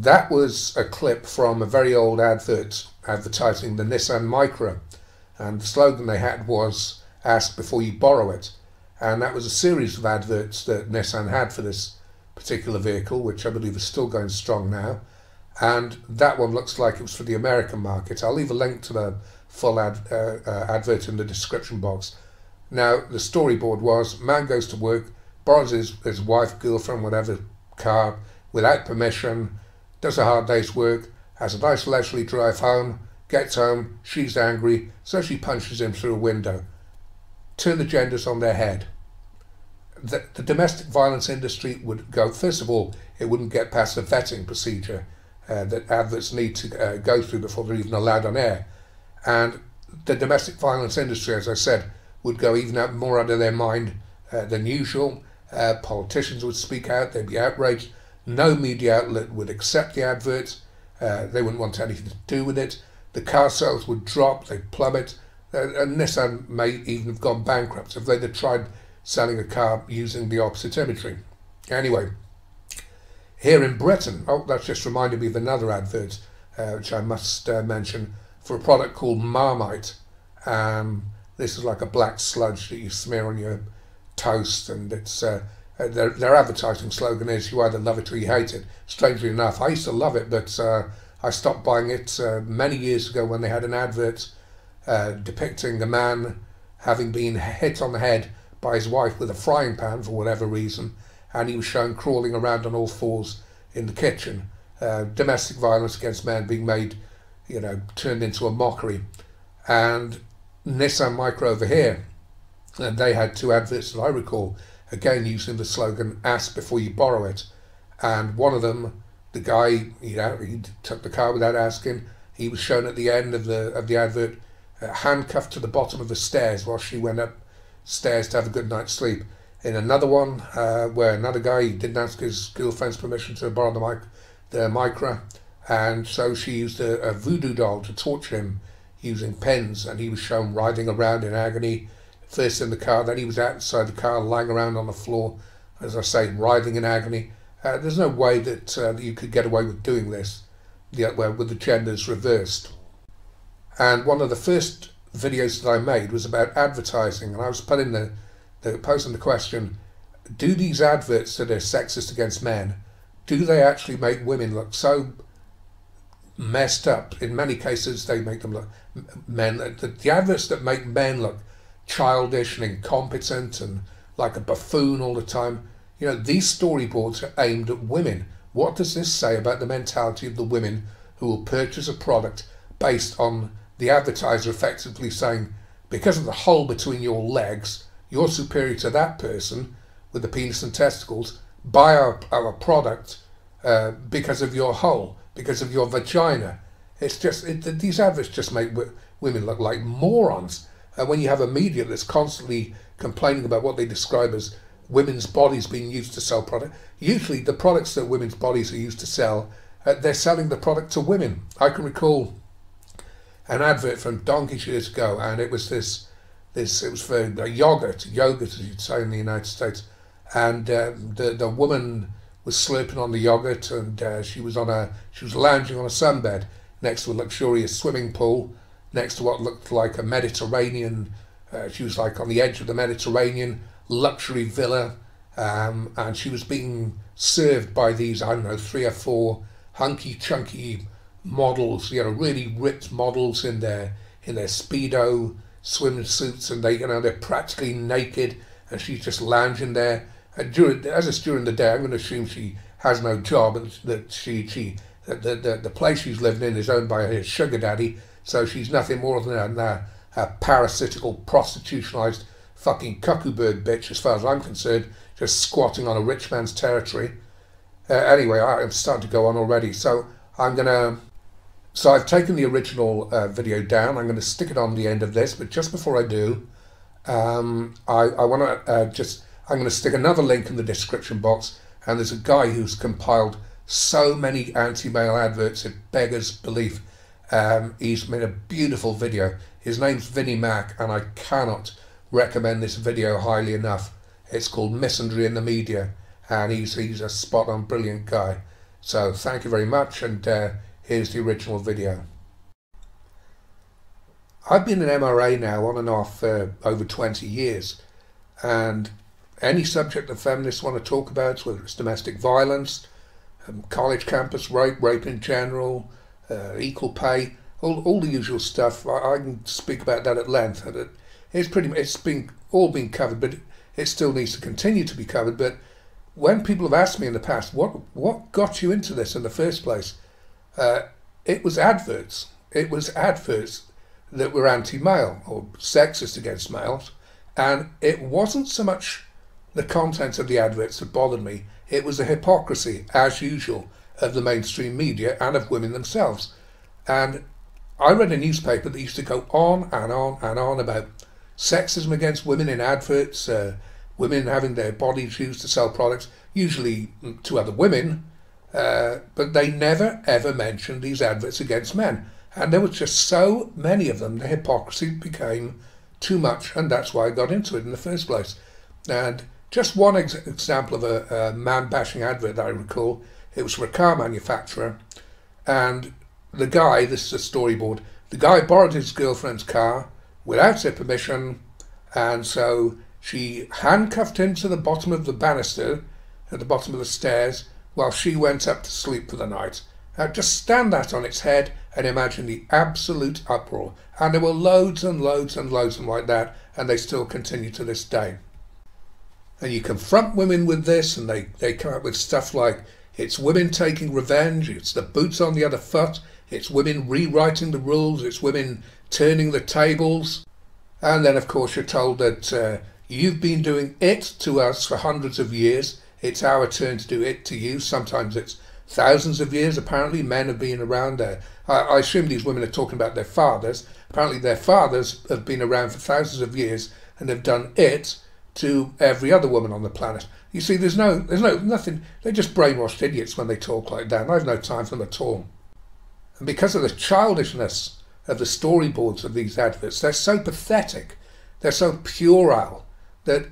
That was a clip from a very old advert advertising the Nissan Micra, and the slogan they had was "Ask before you borrow it." And that was a series of adverts that Nissan had for this particular vehicle, which I believe is still going strong now. And that one looks like it was for the American market. I'll leave a link to the full advert in the description box. Now, the storyboard was, man goes to work, borrows his wife, girlfriend, whatever, car without permission, does a hard day's work, has a nice leisurely drive home, gets home, she's angry, so she punches him through a window. Turn the genders on their head. The domestic violence industry would go, first of all, it wouldn't get past the vetting procedure that adverts need to go through before they're even allowed on air. And the domestic violence industry, as I said, would go even more out of their mind than usual. Politicians would speak out, they'd be outraged. No media outlet would accept the adverts. They wouldn't want anything to do with it. The car sales would drop, they'd plummet. And Nissan may even have gone bankrupt if they'd have tried selling a car using the opposite imagery. Anyway, here in Britain, oh, that's just reminded me of another advert, which I must mention, for a product called Marmite. This is like a black sludge that you smear on your toast, and it's their advertising slogan is, you either love it or you hate it. Strangely enough, I used to love it, but I stopped buying it many years ago when they had an advert depicting a man having been hit on the head by his wife with a frying pan for whatever reason, and he was shown crawling around on all fours in the kitchen. Domestic violence against men being made, turned into a mockery. And Nissan Micra over here, and they had two adverts that I recall, again using the slogan, ask before you borrow it. And one of them, the guy, he took the car without asking. He was shown at the end of the advert, handcuffed to the bottom of the stairs while she went upstairs to have a good night's sleep. In another one, where another guy didn't ask his girlfriend's permission to borrow the Micra, and so she used a voodoo doll to torture him using pens, and he was shown writhing around in agony, first in the car, then he was outside the car lying around on the floor, as I say, writhing in agony. There's no way that you could get away with doing this with the genders reversed. And one of the first videos that I made was about advertising, and I was posing the question, do these adverts that are sexist against men, do they actually make women look so messed up? In many cases they make them look, the adverts that make men look childish and incompetent and like a buffoon all the time, these storyboards are aimed at women. What does this say about the mentality of the women who will purchase a product based on the advertiser effectively saying, because of the hole between your legs, you're superior to that person with the penis and testicles, buy our product because of your hole, because of your vagina. It's just, these adverts just make women look like morons. When you have a media that's constantly complaining about what they describe as women's bodies being used to sell product, usually the products that women's bodies are used to sell, they're selling the product to women. I can recall an advert from donkey's years ago, and it was it was for a yogurt as you'd say in the United States, and the woman was slurping on the yogurt, and she was lounging on a sunbed next to a luxurious swimming pool, next to what looked like a Mediterranean, she was like on the edge of the Mediterranean luxury villa, and she was being served by these, I don't know, 3 or 4 hunky chunky models, really ripped models in their Speedo swimsuits, and they're practically naked, and she's just lounging there. And as it's during the day, I'm going to assume she has no job, and that the place she's living in is owned by her sugar daddy, so she's nothing more than a parasitical, prostitutionalized fucking cuckoo-bird bitch, as far as I'm concerned, just squatting on a rich man's territory. Anyway, I'm starting to go on already, so I've taken the original video down. I'm going to stick it on the end of this, but just before I do, I'm going to stick another link in the description box, and there's a guy who's compiled so many anti-male adverts it beggars belief. He's made a beautiful video. His name's Vinnie Mac, and I cannot recommend this video highly enough. It's called Misandry in the Media, and he's a spot-on brilliant guy. So thank you very much, and here's the original video. I've been an MRA now on and off for over 20 years, and any subject that feminists want to talk about, whether it's domestic violence, college campus rape, rape in general, equal pay, all the usual stuff, I can speak about that at length. It's been all been covered, but it still needs to continue to be covered. But when people have asked me in the past, what got you into this in the first place? It was adverts. It was adverts that were anti-male or sexist against males, and it wasn't so much the content of the adverts that bothered me. It was the hypocrisy, as usual, of the mainstream media and of women themselves. And I read a newspaper that used to go on and on and on about sexism against women in adverts, women having their bodies used to sell products, usually to other women, but they never ever mentioned these adverts against men. And there was just so many of them, the hypocrisy became too much, and that's why I got into it in the first place. And just one example of a man-bashing advert that I recall, it was for a car manufacturer, and the guy, this is a storyboard, the guy borrowed his girlfriend's car without her permission, and so she handcuffed him to the bottom of the banister, at the bottom of the stairs, while she went up to sleep for the night. Now just stand that on its head and imagine the absolute uproar. And there were loads and loads and loads of them like that, and they still continue to this day. And you confront women with this, and they come up with stuff like, it's women taking revenge, it's the boots on the other foot, it's women rewriting the rules, it's women turning the tables. And then of course you're told that you've been doing it to us for hundreds of years, it's our turn to do it to you. Sometimes it's thousands of years. Apparently men have been around there. I assume these women are talking about their fathers. Apparently their fathers have been around for thousands of years and have done it to every other woman on the planet. You see, there's nothing. They're just brainwashed idiots when they talk like that, and I've no time for them at all. And because of the childishness of the storyboards of these adverts, they're so pathetic, they're so puerile, that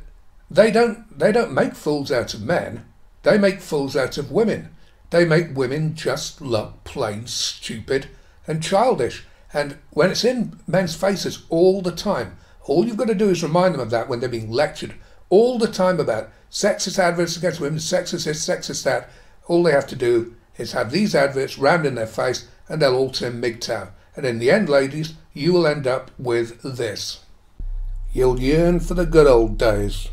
they don't make fools out of men, they make fools out of women. They make women just look plain stupid and childish. And when it's in men's faces all the time, all you've got to do is remind them of that when they're being lectured all the time about sexist adverts against women, sexist this, sexist that. All they have to do is have these adverts rammed in their face and they'll all turn MGTOW. And in the end, ladies, you will end up with this. You'll yearn for the good old days.